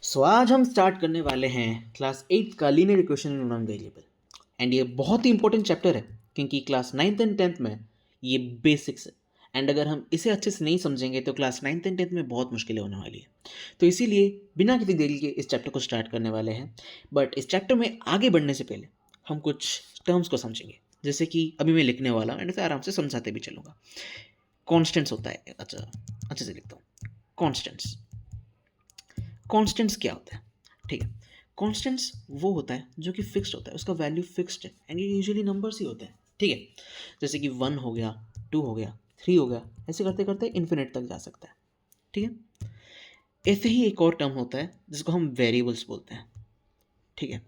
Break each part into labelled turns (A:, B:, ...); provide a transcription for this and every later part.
A: आज हम स्टार्ट करने वाले हैं क्लास 8 का linear equation in non variable. And ये बहुत ही इंपॉर्टेंट चैप्टर है क्योंकि क्लास 9th एंड 10th में ये बेसिक्स है। एंड अगर हम इसे अच्छे से नहीं समझेंगे तो क्लास 9th एंड 10th में बहुत मुश्किलें होने वाली है। तो इसीलिए बिना किसी देरी के इस चैप्टर को स्टार्ट करने वाले हैं। बट इस चैप्टर में आगे बढ़ने से पहले हम कुछ टर्म्स को समझेंगे, जैसे कि अभी मैं लिखने वाला हूँ एंड इसे आराम से समझाते भी चलूँगा। कॉन्स्टेंट्स होता है, अच्छा अच्छे से लिखता हूँ। कॉन्स्टेंट्स कॉन्स्टेंट्स क्या होता है? ठीक है, कॉन्स्टेंट्स वो होता है जो कि फिक्स्ड होता है, उसका वैल्यू फिक्स्ड है एंड ये यूजुअली नंबर्स ही होते हैं। ठीक है, जैसे कि 1 हो गया, 2 हो गया, 3 हो गया, ऐसे करते करते इन्फिनिट तक जा सकता है। ठीक है, ऐसे ही एक और टर्म होता है जिसको हम वेरिएबल्स बोलते हैं। ठीक है,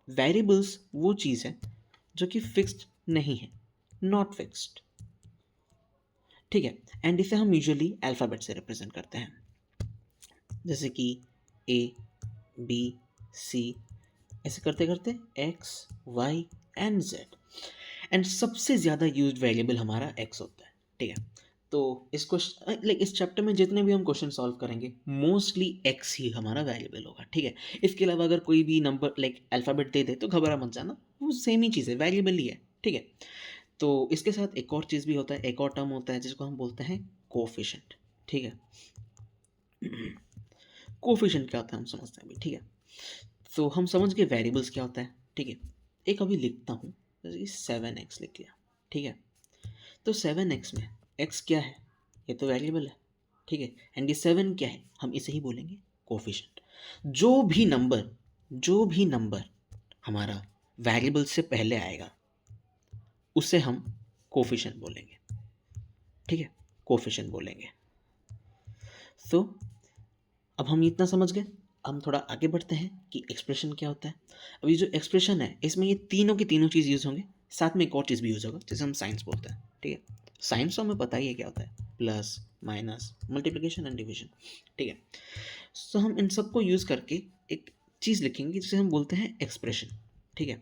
A: वेरिएबल्स वो चीज़ है जो कि फिक्स्ड नहीं है, नॉट फिक्स्ड। ठीक है, एंड इसे हम यूजुअली अल्फ़ाबेट से रिप्रेजेंट करते हैं, जैसे कि ए, बी, सी, ऐसे करते करते X, Y and Z. And सबसे ज़्यादा यूज्ड वेरिएबल हमारा एक्स होता है। ठीक है, तो इसको लाइक इस चैप्टर में जितने भी हम क्वेश्चन सॉल्व करेंगे मोस्टली एक्स ही हमारा वेरिएबल होगा। ठीक है, इसके अलावा अगर कोई भी नंबर लाइक अल्फ़ाबेट दे दे तो घबरा मत जाना, वो सेम ही चीज़ है, वेरिएबल ही है। ठीक है, तो इसके साथ एक और चीज़ भी होता है, एक और टर्म होता है जिसको हम बोलते हैं कोफिशिएंट। ठीक है, कोफिशिएंट क्या होता है हम समझते हैं अभी। ठीक है, तो हम समझ गए वेरिएबल्स क्या होता है। ठीक है, एक अभी लिखता हूँ, जैसे कि 7x लिख लिया। ठीक है, तो 7x में x क्या है? ये तो वेरिएबल है। ठीक है, एंड ये 7 क्या है? हम इसे ही बोलेंगे कोफिशिएंट। जो भी नंबर हमारा वेरिएबल से पहले आएगा उसे हम कोफिशिएंट बोलेंगे। ठीक है, कोफिशिएंट बोलेंगे। तो अब हम इतना समझ गए, हम थोड़ा आगे बढ़ते हैं कि एक्सप्रेशन क्या होता है। अभी जो एक्सप्रेशन है इसमें ये तीनों की तीनों चीज़ यूज़ होंगे, साथ में एक और चीज़ भी यूज़ होगा जिसे हम साइंस बोलते हैं। ठीक है, साइंस तो हमें पता ही है क्या होता है, plus minus multiplication and division. ठीक है, सो हम इन सबको यूज़ करके एक चीज़ लिखेंगे जिसे हम बोलते हैं एक्सप्रेशन। ठीक है,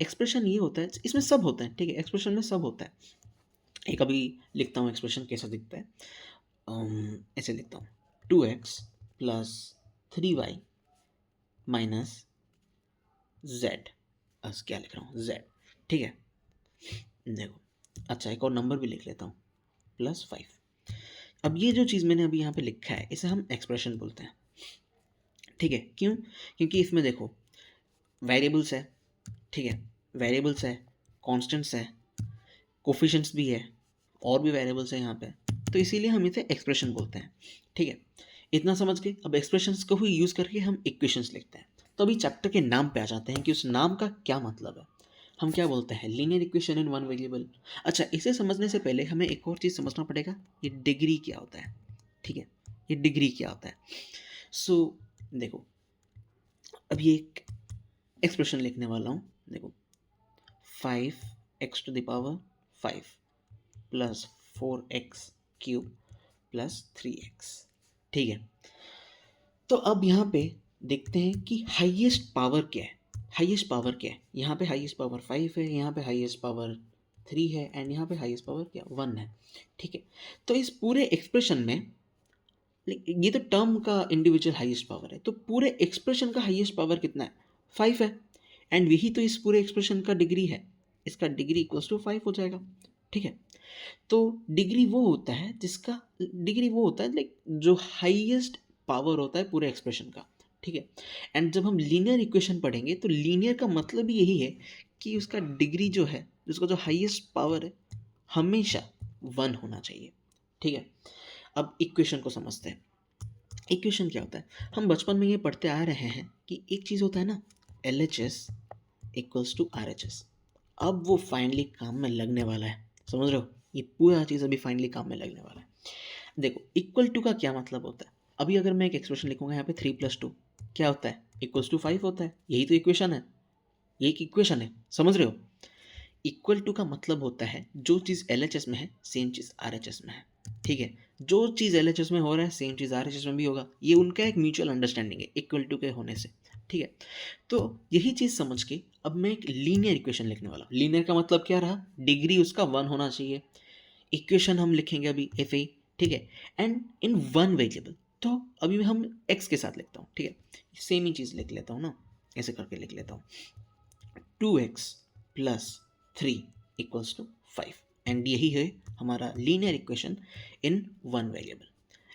A: एक्सप्रेशन ये होता है, इसमें सब होता है। ठीक है, एक्सप्रेशन में सब होता है। एक अभी लिखता हूँ एक्सप्रेशन कैसा दिखता है। ऐसे लिखता हूँ, 2x plus 3y minus Z. बस क्या लिख रहा हूँ, जेड। ठीक है, देखो, अच्छा एक और नंबर भी लिख लेता हूँ, +5। अब ये जो चीज़ मैंने अभी यहाँ पे लिखा है इसे हम एक्सप्रेशन बोलते हैं। ठीक है, क्यों? क्योंकि इसमें देखो वेरिएबल्स है। ठीक है, वेरिएबल्स है, कॉन्स्टेंट्स है, कोफिशिएंट्स भी है, और भी वेरिएबल्स है यहाँ पे, तो इसीलिए हम इसे एक्सप्रेशन बोलते हैं। ठीक है, इतना समझ के अब एक्सप्रेशंस को ही यूज़ करके हम इक्वेशंस लिखते हैं। तो अभी चैप्टर के नाम पे आ जाते हैं कि उस नाम का क्या मतलब है। हम क्या बोलते हैं, linear equation in one variable. अच्छा, इसे समझने से पहले हमें एक और चीज़ समझना पड़ेगा, ये डिग्री क्या होता है। ठीक है, ये डिग्री क्या होता है। सो देखो, अब ये एक एक्सप्रेशन लिखने वाला हूँ। देखो, 5x⁵ plus 4x³ plus 3x। ठीक है, तो अब यहाँ पे देखते हैं कि हाईएस्ट पावर क्या है। हाईएस्ट पावर क्या है? यहाँ पे हाईएस्ट पावर 5 है, यहाँ पे हाईएस्ट पावर 3 है एंड यहाँ पे हाईएस्ट पावर क्या, 1 है। ठीक है, तो इस पूरे एक्सप्रेशन में ये तो टर्म का इंडिविजुअल हाईएस्ट पावर है, तो पूरे एक्सप्रेशन का हाईएस्ट पावर कितना है, 5 है। एंड यही तो इस पूरे एक्सप्रेशन का डिग्री है, इसका डिग्री इक्वल्स टू 5 हो जाएगा। ठीक है, तो डिग्री वो होता है जिसका, डिग्री वो होता है लाइक जो हाईएस्ट पावर होता है पूरे एक्सप्रेशन का। ठीक है, एंड जब हम लीनियर इक्वेशन पढ़ेंगे तो लीनियर का मतलब ही यही है कि उसका डिग्री जो है, उसका जो हाईएस्ट पावर है, हमेशा 1 होना चाहिए। ठीक है, अब इक्वेशन को समझते हैं। इक्वेशन क्या होता है? हम बचपन में ये पढ़ते आ रहे हैं कि एक चीज़ होता है ना, LHS इक्वल्स टू RHS। अब वो फाइनली काम में लगने वाला है, समझ रहे हो? ये पूरा चीज़ अभी फाइनली काम में लगने वाला है। देखो, इक्वल टू का क्या मतलब होता है? अभी अगर मैं एक एक्सप्रेशन लिखूंगा यहाँ पे 3 + 2 क्या होता है, इक्वल्स टू 5 होता है। यही तो इक्वेशन है, ये एक इक्वेशन है, समझ रहे हो? इक्वल टू का मतलब होता है जो चीज़ LHS में है सेम चीज़ RHS में है। ठीक है, जो चीज़ LHS में हो रहा है सेम चीज़ RHS में भी होगा, ये उनका एक म्यूचुअल अंडरस्टैंडिंग है इक्वल टू के होने से। ठीक है, तो यही चीज़ समझ के अब मैं एक लीनियर इक्वेशन लिखने वाला हूँ। लीनियर का मतलब क्या रहा, डिग्री उसका 1 होना चाहिए। इक्वेशन हम लिखेंगे अभी ऐसे ही। ठीक है, एंड इन वन वेरिएबल। तो अभी मैं हम x के साथ लिखता हूँ, ठीक है, सेम ही चीज़ लिख लेता हूँ ना, ऐसे करके लिख लेता हूँ, 2x plus 3 equals to 5 and यही है हमारा linear equation in one variable.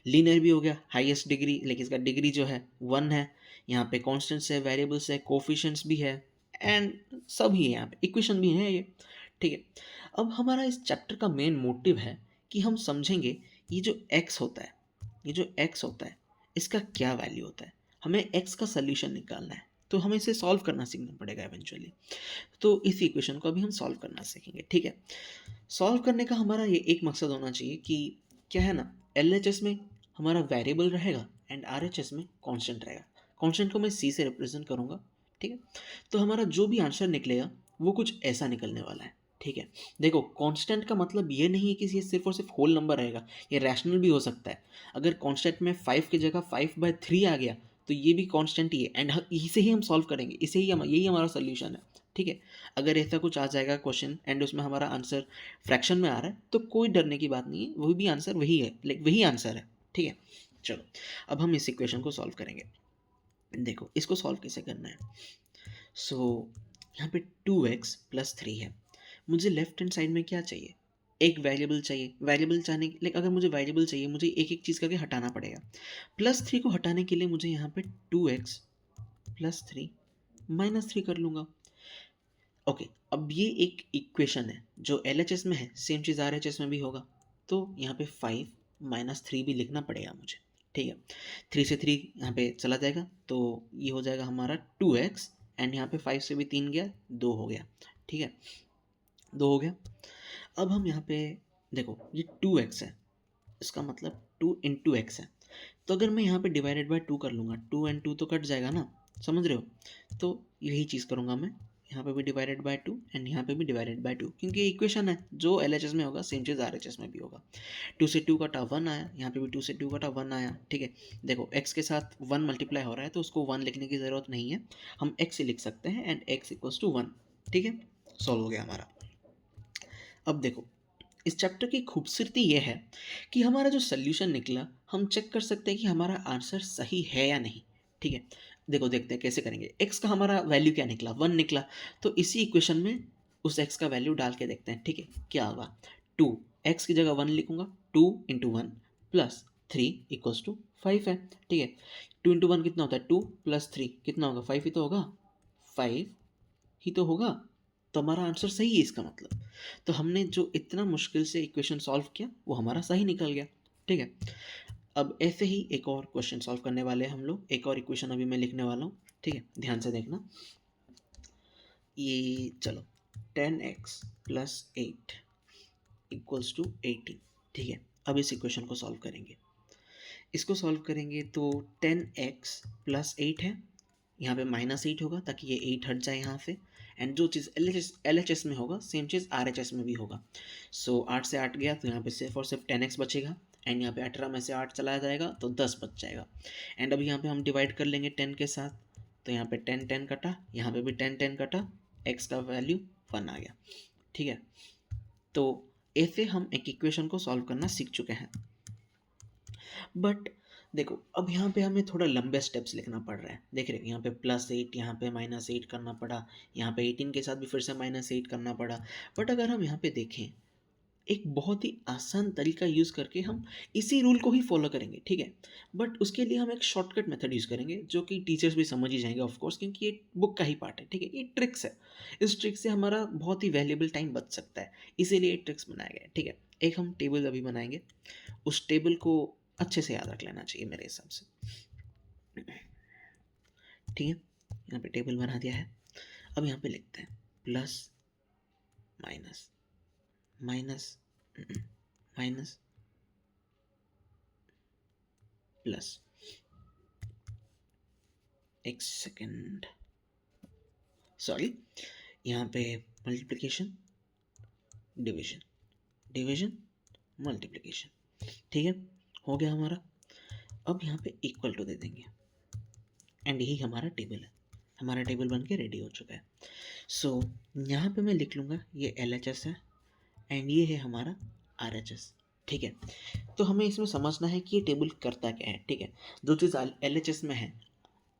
A: Linear भी हो गया हाईएस्ट डिग्री, लेकिन इसका डिग्री जो है 1 है, यहाँ पे कॉन्स्टेंट्स है, वेरिएबल्स है, कोफिशिएंट्स भी है एंड सब ही है, यहाँ पे इक्वेशन भी है ये, ठीक है। अब हमारा इस चैप्टर का मेन मोटिव है कि हम समझेंगे ये जो x होता है, ये जो x होता है इसका क्या वैल्यू होता है, हमें x का सोल्यूशन निकालना है, तो हमें इसे सॉल्व करना सीखना पड़ेगा इवेंचुअली। तो इस इक्वेशन को अभी हम सॉल्व करना सीखेंगे, ठीक है। सॉल्व करने का हमारा ये एक मकसद होना चाहिए कि क्या है ना, LHS में हमारा वेरिएबल रहेगा एंड RHS में कांस्टेंट रहेगा। कांस्टेंट को मैं C से रिप्रेजेंट करूँगा, ठीक है। तो हमारा जो भी आंसर निकलेगा वो कुछ ऐसा निकलने वाला है, ठीक है। देखो कांस्टेंट का मतलब ये नहीं है कि ये सिर्फ और सिर्फ होल नंबर रहेगा, ये रैशनल भी हो सकता है। अगर कांस्टेंट में 5 की जगह 5/3 आ गया तो ये भी कांस्टेंट ही है एंड इसे ही हम सॉल्व करेंगे, इसे ही यही हमारा सोल्यूशन है, ठीक है। अगर ऐसा कुछ आ जाएगा क्वेश्चन एंड उसमें हमारा आंसर फ्रैक्शन में आ रहा है तो कोई डरने की बात नहीं है, वही भी आंसर वही है, लाइक वही आंसर है, ठीक है। चलो अब हम इस इक्वेशन को सॉल्व करेंगे। देखो इसको सॉल्व कैसे करना है। सो यहाँ पे 2x प्लस 3 है, मुझे लेफ्ट हैंड साइड में क्या चाहिए, एक वेरिएबल चाहिए। वेरिएबल चाहने लाइक अगर मुझे वेरिएबल चाहिए मुझे एक एक चीज़ करके हटाना पड़ेगा। +3 को हटाने के लिए मुझे यहाँ पे 2x प्लस 3 माइनस 3 कर लूँगा। ओके अब ये एक इक्वेशन है जो LHS में है, सेम चीज़ RHS में भी होगा, तो यहाँ पे 5 माइनस 3 भी लिखना पड़ेगा मुझे, ठीक है। 3 से 3 यहाँ पे चला जाएगा तो ये हो जाएगा हमारा 2x एंड यहाँ पे 5 से भी 3 गया 2 हो गया, ठीक है, 2 हो गया। अब हम यहाँ पे देखो ये 2x है, इसका मतलब 2 इंटू एक्स है, तो अगर मैं यहाँ पे डिवाइडेड बाय 2 कर लूँगा 2 एंड 2 तो कट जाएगा ना, समझ रहे हो। तो यही चीज़ करूँगा मैं, यहाँ पे भी डिवाइडेड बाय 2 एंड यहाँ पे भी डिवाइडेड बाय 2, क्योंकि ये इक्वेशन है जो LHS में होगा सेम चीज़ RHS में भी होगा। 2 से 2 कटा 1 आया, यहाँ पे भी 2 से 2 कटा 1 आया, ठीक है। देखो x के साथ 1 मल्टीप्लाई हो रहा है तो उसको 1 लिखने की ज़रूरत नहीं है, हम x ही लिख सकते हैं एंड x इक्वल्स टू 1, ठीक है। सॉल्व हो गया हमारा। अब देखो इस चैप्टर की खूबसूरती यह है कि हमारा जो सोल्यूशन निकला हम चेक कर सकते हैं कि हमारा आंसर सही है या नहीं, ठीक है। देखो देखते हैं कैसे करेंगे। x का हमारा वैल्यू क्या निकला, 1 निकला, तो इसी इक्वेशन में उस x का वैल्यू डाल के देखते हैं, ठीक है। क्या होगा, 2 x की जगह 1 लिखूंगा, 2 इंटू 1 प्लस 3 इक्वल्स टू 5 है, ठीक है। 2 इंटू 1 कितना होता है, 2 प्लस 3 कितना होगा, 5 ही तो होगा, 5 ही तो होगा, तो हमारा आंसर सही है इसका मतलब। तो हमने जो इतना मुश्किल से इक्वेशन सॉल्व किया वो हमारा सही निकल गया, ठीक है। अब ऐसे ही एक और क्वेश्चन सॉल्व करने वाले हैं हम लोग, एक और इक्वेशन अभी मैं लिखने वाला हूँ, ठीक है, ध्यान से देखना। ये चलो 10x प्लस 8 इक्वल्स टू 18, ठीक है। अब इस इक्वेशन को सॉल्व करेंगे, इसको सॉल्व करेंगे तो 10x प्लस 8 है, यहाँ पे -8 होगा ताकि ये 8 हट जाए यहाँ से, एंड जो चीज़ LHS में होगा सेम चीज़ RHS में भी होगा। सो 8 से 8 गया तो यहाँ पे सिर्फ और सिर्फ 10x बचेगा एंड यहाँ पे 18 में से 8 चला जाएगा तो 10 बच जाएगा। एंड अभी यहाँ पे हम डिवाइड कर लेंगे 10 के साथ, तो यहाँ पे 10 10 कटा, यहाँ पे भी 10 10 कटा, x का वैल्यू 1 आ गया, ठीक है। तो ऐसे हम एक इक्वेशन को सॉल्व करना सीख चुके हैं। बट देखो अब यहाँ पे हमें थोड़ा लंबे स्टेप्स लिखना पड़ रहा है, देख रहे हो यहाँ पे +8, यहाँ पे -8 करना पड़ा, यहाँ पे 18 के साथ भी फिर से -8 करना पड़ा। बट अगर हम यहाँ पे देखें एक बहुत ही आसान तरीका यूज़ करके हम इसी रूल को ही फॉलो करेंगे, ठीक है। बट उसके लिए हम एक शॉर्टकट मेथड यूज़ करेंगे जो कि टीचर्स भी समझ ही जाएंगे ऑफ कोर्स, क्योंकि ये बुक का ही पार्ट है, ठीक है। ये ट्रिक्स है, इस ट्रिक से हमारा बहुत ही वैल्यूएबल टाइम बच सकता है, इसीलिए ये ट्रिक्स बनाया गया है, ठीक है। एक हम टेबल अभी बनाएंगे, उस टेबल को अच्छे से याद रख लेना चाहिए मेरे हिसाब से, ठीक है। यहाँ पे टेबल बना दिया है, अब यहाँ पे लिखते हैं plus minus minus minus plus, एक सेकेंड सॉरी, यहाँ पे मल्टीप्लिकेशन डिवीजन डिवीजन मल्टीप्लिकेशन, ठीक है, हो गया हमारा। अब यहाँ पे इक्वल टू दे देंगे एंड यही हमारा टेबल है, हमारा टेबल बन के रेडी हो चुका है। सो यहाँ पे मैं लिख लूँगा ये LHS है एंड ये है हमारा RHS, ठीक है, तो हमें इसमें समझना है कि ये टेबल करता क्या है। ठीक है, जो चीज़ LHS में है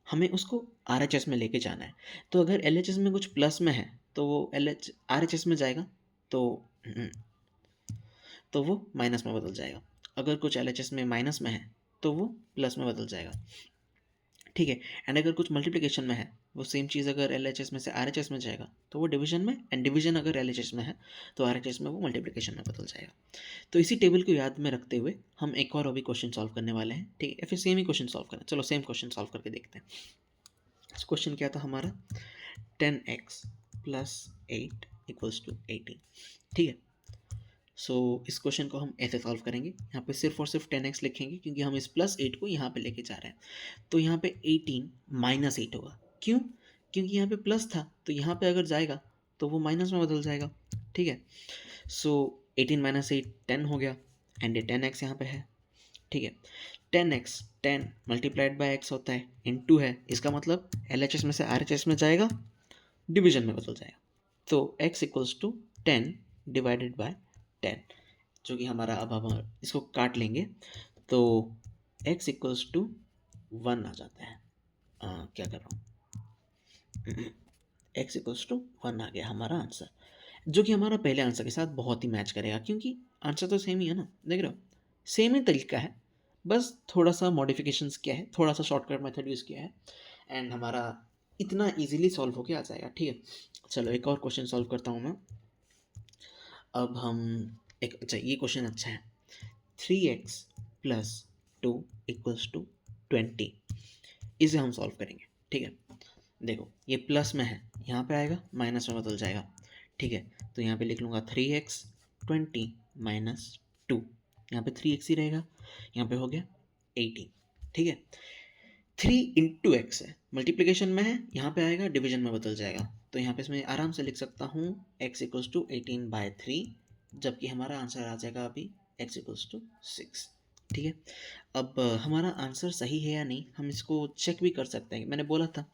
A: हमें उसको RHS में लेके जाना है। तो अगर LHS में कुछ प्लस में है तो वो RHS में जाएगा, तो तो वो माइनस में बदल जाएगा। अगर कुछ LHS में माइनस में है तो वो प्लस में बदल जाएगा। ठीक है, एंड अगर कुछ मल्टीप्लिकेशन में है वो सेम चीज़ अगर LHS में से RHS में जाएगा तो वो डिवीजन में, एंड डिवीजन अगर LHS में है तो RHS में वो मल्टीप्लिकेशन में बदल जाएगा। तो इसी टेबल को याद में रखते हुए हम एक और अभी क्वेश्चन सॉल्व करने वाले हैं। ठीक है, या फिर सेम ही क्वेश्चन सॉल्व करना, चलो सेम क्वेश्चन सॉल्व करके देखते हैं। इस क्वेश्चन क्या था हमारा, 10x प्लस 8 इक्वल्स टू 18। ठीक है, सो इस क्वेश्चन को हम ऐसे सॉल्व करेंगे। यहाँ पे सिर्फ और सिर्फ 10x लिखेंगे क्योंकि हम इस प्लस 8 को यहाँ पे लेके जा रहे हैं। तो यहाँ पे 18 माइनस 8 होगा। क्यों? क्योंकि यहाँ पे प्लस था तो यहाँ पे अगर जाएगा तो वो माइनस में बदल जाएगा। ठीक है, सो 18 माइनस 8 10 हो गया, एंड ये 10x यहाँ पे है। ठीक है, 10x 10 मल्टीप्लाइड बाय x होता है, इनटू है, इसका मतलब LHS में से RHS में जाएगा, डिवीजन में बदल जाएगा। तो x equals to 10 divided by 10, जो कि हमारा, अब हम इसको काट लेंगे तो x इक्वल्स टू 1 आ जाता है। क्या कर रहा हूँ, x इक्वल्स टू 1 आ गया हमारा आंसर, जो कि हमारा पहले आंसर के साथ बहुत ही मैच करेगा क्योंकि आंसर तो सेम ही है ना। देख रहे हो, सेम ही तरीका है, बस थोड़ा सा मॉडिफिकेशंस किया है, थोड़ा सा शॉर्टकट मेथड यूज़ किया है, एंड हमारा इतना इजीली सॉल्व होके आ जाएगा। ठीक है, चलो एक और क्वेश्चन सॉल्व करता हूँ मैं। अब हम एक, अच्छा ये क्वेश्चन अच्छा है, 3x प्लस 2 इक्वल्स टू 20, इसे हम सॉल्व करेंगे। ठीक है, देखो ये प्लस में है, यहाँ पे आएगा माइनस में बदल जाएगा। ठीक है, तो यहाँ पे लिख लूँगा 3x 20 माइनस 2, यहाँ पे 3x ही रहेगा, यहाँ पे हो गया 18। ठीक है, 3 इंटू एक्स है, मल्टीप्लिकेशन में है, यहाँ पे आएगा डिवीजन में बदल जाएगा। तो यहाँ पे इसमें आराम से लिख सकता हूँ x इक्वल्स टू 18/3, जबकि हमारा आंसर आ जाएगा अभी x इक्वल्स टू 6। ठीक है, अब हमारा आंसर सही है या नहीं हम इसको चेक भी कर सकते हैं। मैंने बोला था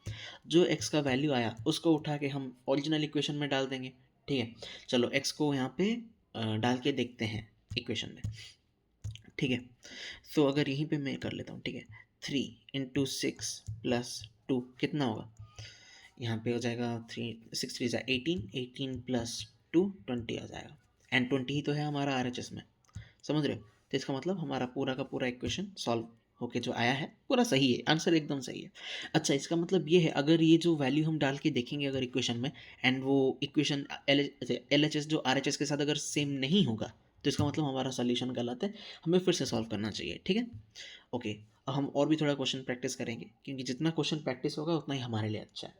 A: जो x का वैल्यू आया उसको उठा के हम ओरिजिनल इक्वेशन में डाल देंगे। ठीक है, चलो x को यहाँ पे डाल के देखते हैं इक्वेशन में। ठीक है, सो अगर यहीं पे मैं कर लेता हूँ। ठीक है, 3 इंटू 6 प्लस 2 कितना होगा, यहाँ पे हो जाएगा 6 3 18, 18 प्लस 2 20 आ जाएगा, एंड 20 ही तो है हमारा RHS में, समझ रहे हो। तो इसका मतलब हमारा पूरा का पूरा इक्वेशन सॉल्व होके जो आया है पूरा सही है, आंसर एकदम सही है। अच्छा, इसका मतलब ये है अगर ये जो वैल्यू हम डाल के देखेंगे अगर इक्वेशन में, एंड वो इक्वेशन LHS जो RHS के साथ अगर सेम नहीं होगा तो इसका मतलब हमारा सोल्यूशन गलत है, हमें फिर से सॉल्व करना चाहिए। ठीक है, ओके, अब हम और भी थोड़ा क्वेश्चन प्रैक्टिस करेंगे क्योंकि जितना क्वेश्चन प्रैक्टिस होगा उतना ही हमारे लिए अच्छा है।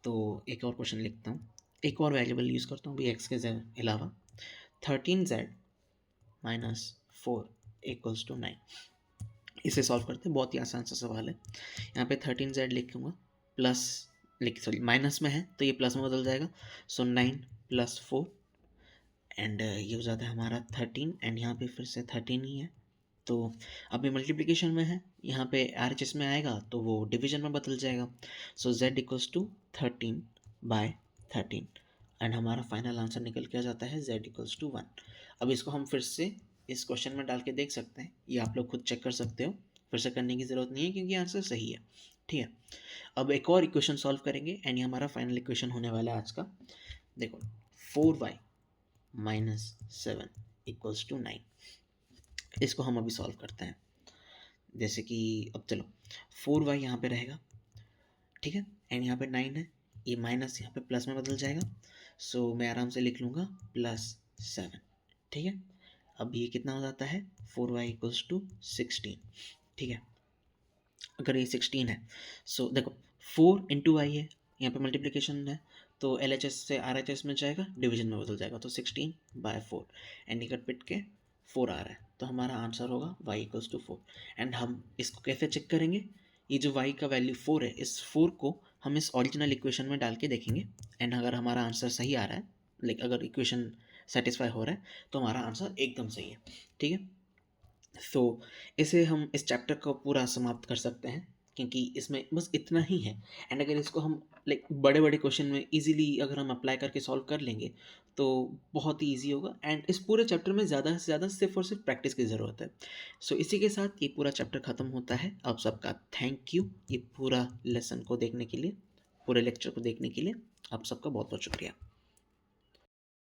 A: तो एक और क्वेश्चन लिखता हूँ, एक और वेरिएबल यूज़ करता हूँ भी एक्स के अलावा, 13z माइनस 4 इक्वल्स टू 9। इसे सॉल्व करते हैं, बहुत ही आसान सा सवाल है। यहाँ पे 13z लिखूँगा, प्लस सॉरी माइनस में है तो ये प्लस में बदल जाएगा, सो 9 प्लस 4, एंड ये हो जाता है हमारा 13, एंड यहाँ पे फिर से 13 ही है। तो अभी मल्टीप्लिकेशन में है, यहाँ पे RHS में आएगा तो वो डिवीजन में बदल जाएगा। सो z इक्वल्स टू 13/13, एंड हमारा फाइनल आंसर निकल के आ जाता है z इक्वल्स टू 1। अब इसको हम फिर से इस क्वेश्चन में डाल के देख सकते हैं, ये आप लोग खुद चेक कर सकते हो, फिर से करने की ज़रूरत नहीं है क्योंकि आंसर सही है। ठीक है, अब एक और इक्वेशन सॉल्व करेंगे, एंड ये हमारा फाइनल इक्वेशन होने वाला है आज का। देखो 4y माइनस 7 इक्वल्स टू 9, इसको हम अभी सॉल्व करते हैं। जैसे कि अब चलो 4y यहाँ पे रहेगा, ठीक है, एंड यहाँ पे 9 है, ये माइनस यहाँ पे प्लस में बदल जाएगा, सो मैं आराम से लिख लूँगा +7। ठीक है, अब ये कितना हो जाता है 4y इक्वल्स टू 16। ठीक है, अगर ये 16 है, सो देखो 4 इंटू y है, यहाँ पे मल्टीप्लिकेशन है तो LHS से RHS में जाएगा, डिवीजन में बदल जाएगा, तो 16/4, एंड कट पिट के 4 आ रहा है, तो हमारा आंसर होगा y इक्वल्स टू 4। एंड हम इसको कैसे चेक करेंगे, ये जो y का वैल्यू 4 है, इस 4 को हम इस ओरिजिनल इक्वेशन में डाल के देखेंगे, एंड अगर हमारा आंसर सही आ रहा है, लाइक अगर इक्वेशन सेटिस्फाई हो रहा है तो हमारा आंसर एकदम सही है। ठीक है, सो इसे हम इस चैप्टर को पूरा समाप्त कर सकते हैं क्योंकि इसमें बस इतना ही है, एंड अगर इसको हम लाइक बड़े बड़े क्वेश्चन में इजीली अगर हम अप्लाई करके सॉल्व कर लेंगे तो बहुत ही ईज़ी होगा एंड इस पूरे चैप्टर में ज़्यादा से ज़्यादा सिर्फ़ और सिर्फ़ प्रैक्टिस की ज़रूरत है। सो इसी के साथ ये पूरा चैप्टर ख़त्म होता है। आप सबका थैंक यू ये पूरा लेसन को देखने के लिए, पूरे लेक्चर को देखने के लिए आप सबका बहुत-बहुत शुक्रिया।